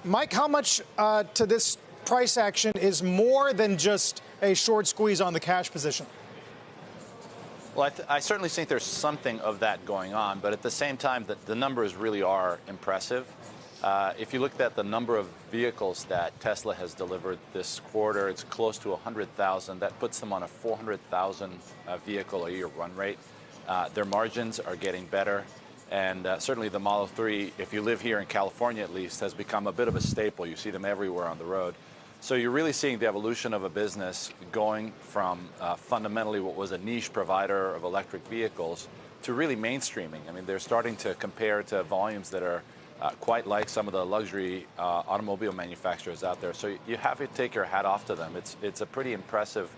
Mike, how much to this price action is more than just a short squeeze on the cash position? Well, I certainly think there's something of that going on, but at the same time, the numbers really are impressive. If you looked at the number of vehicles that Tesla has delivered this quarter, it's close to 100,000. That puts them on a 400,000 vehicle a year run rate. Their margins are getting better. And certainly the Model 3, if you live here in California at least, has become a bit of a staple. You see them everywhere on the road. So you're really seeing the evolution of a business going from fundamentally what was a niche provider of electric vehicles to really mainstreaming. I mean, they're starting to compare to volumes that are quite like some of the luxury automobile manufacturers out there. So you have to take your hat off to them. It's a pretty impressive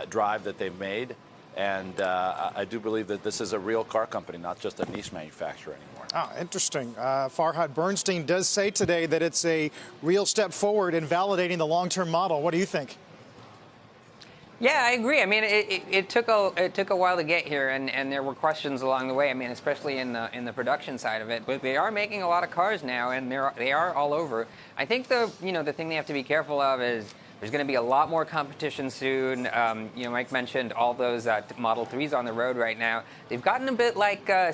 drive that they've made. And I do believe that this is a real car company, not just a niche manufacturer anymore. Ah, interesting. Farhad Bernstein does say today that it's a real step forward in validating the long-term model. What do you think? Yeah, I agree. I mean, it took a while to get here, and there were questions along the way. I mean, especially in the production side of it. But they are making a lot of cars now, and they are all over. I think the thing they have to be careful of is there's going to be a lot more competition soon. Mike mentioned all those Model 3s on the road right now. They've gotten a bit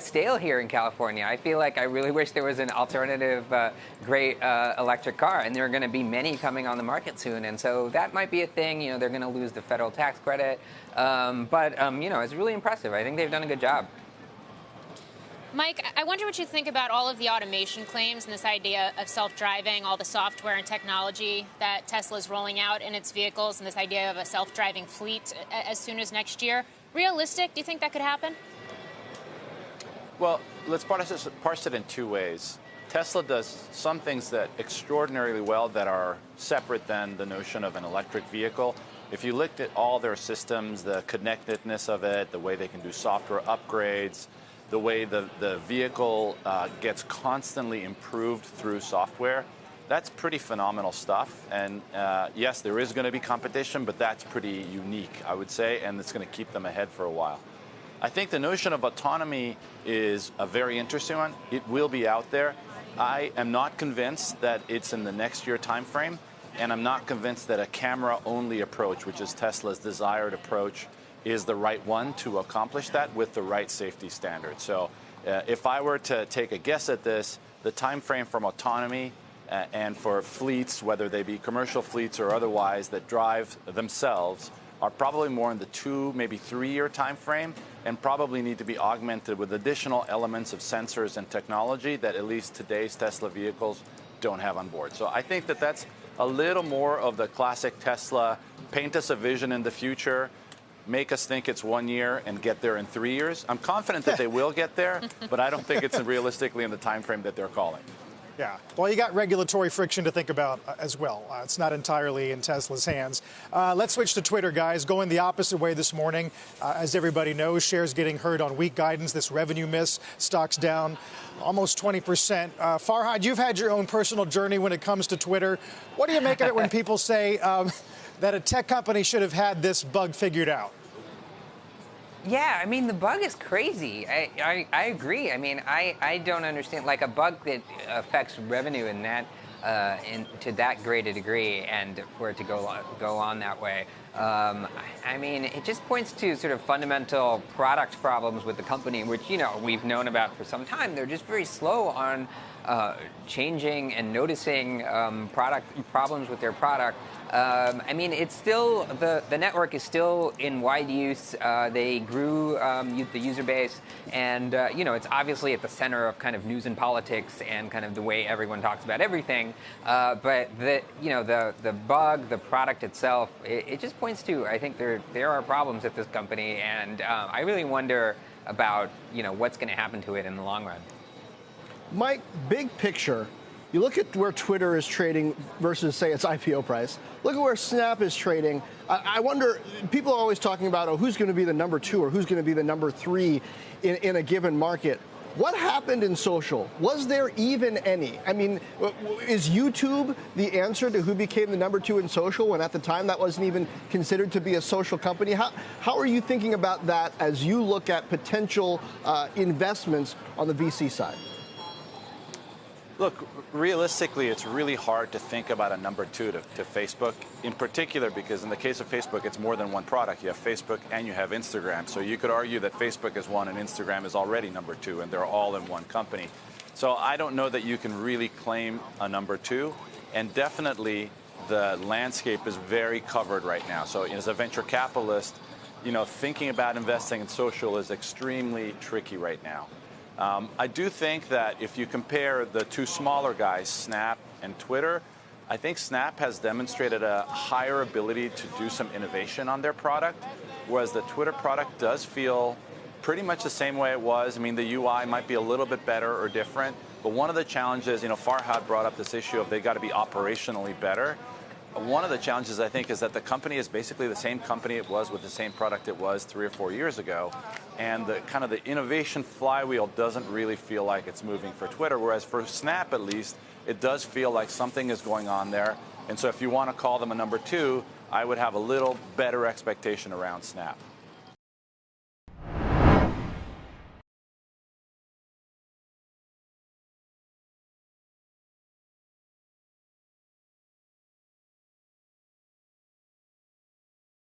stale here in California. I feel like I really wish there was an alternative great electric car, and there are going to be many coming on the market soon. And so that might be a thing. They're going to lose the federal tax credit. But it's really impressive. I think they've done a good job. Mike, I wonder what you think about all of the automation claims and this idea of self-driving, all the software and technology that Tesla is rolling out in its vehicles, and this idea of a self-driving fleet as soon as next year. Realistic? Do you think that could happen? Well, let's parse it in two ways. Tesla does some things that extraordinarily well that are separate than the notion of an electric vehicle. If you looked at all their systems, the connectedness of it, the way they can do software upgrades, the way the vehicle gets constantly improved through software, that's pretty phenomenal stuff. And yes, there is going to be competition, but that's pretty unique, I would say, and it's going to keep them ahead for a while. I think the notion of autonomy is a very interesting one. It will be out there. I am not convinced that it's in the next year time frame, and I'm not convinced that a camera-only approach, which is Tesla's desired approach, is the right one to accomplish that with the right safety standards. So if I were to take a guess at this, the time frame from autonomy and for fleets, whether they be commercial fleets or otherwise that drive themselves, are probably more in the 2, maybe 3-year time frame, and probably need to be augmented with additional elements of sensors and technology that at least today's Tesla vehicles don't have on board. So I think that that's a little more of the classic Tesla, paint us a vision in the future, make us think it's 1 year and get there in 3 years. I'm confident that they will get there, but I don't think it's realistically in the time frame that they're calling. Yeah, well, you got regulatory friction to think about as well. It's not entirely in Tesla's hands. Let's switch to Twitter, guys. Going the opposite way this morning. As everybody knows, shares getting hurt on weak guidance. This revenue miss, stocks down almost 20%. Farhad, you've had your own personal journey when it comes to Twitter. What do you make of it when people say that a tech company should have had this bug figured out? Yeah, I mean, the bug is crazy. I agree. I mean, I don't understand, like, a bug that affects revenue in that to that great a degree, and for it to go on that way. I mean, it just points to sort of fundamental product problems with the company, which, we've known about for some time. They're just very slow on changing and noticing product problems with their product. I mean, it's still, the network is still in wide use. They grew the user base, and it's obviously at the center of kind of news and politics and kind of the way everyone talks about everything. But the bug, the product itself, it just points to, I think there are problems at this company, and I really wonder about what's going to happen to it in the long run. Mike, big picture, you look at where Twitter is trading versus, say, its IPO price. Look at where Snap is trading. I wonder, people are always talking about, who's going to be the number 2 or who's going to be the number 3 in a given market. What happened in social? Was there even any? I mean, is YouTube the answer to who became the number 2 in social when at the time that wasn't even considered to be a social company? How are you thinking about that as you look at potential investments on the VC side? Look, realistically, it's really hard to think about a number two to Facebook, in particular because in the case of Facebook, it's more than one product. You have Facebook and you have Instagram. So you could argue that Facebook is one and Instagram is already number two, and they're all in one company. So I don't know that you can really claim a number two. And definitely, the landscape is very covered right now. So as a venture capitalist, thinking about investing in social is extremely tricky right now. I do think that if you compare the two smaller guys, Snap and Twitter, I think Snap has demonstrated a higher ability to do some innovation on their product, whereas the Twitter product does feel pretty much the same way it was. I mean, the UI might be a little bit better or different, but one of the challenges, Farhad brought up this issue of they got to be operationally better. One of the challenges, I think, is that the company is basically the same company it was with the same product it was 3 or 4 years ago. And the kind of the innovation flywheel doesn't really feel like it's moving for Twitter, whereas for Snap, at least, it does feel like something is going on there. And so if you want to call them a number two, I would have a little better expectation around Snap.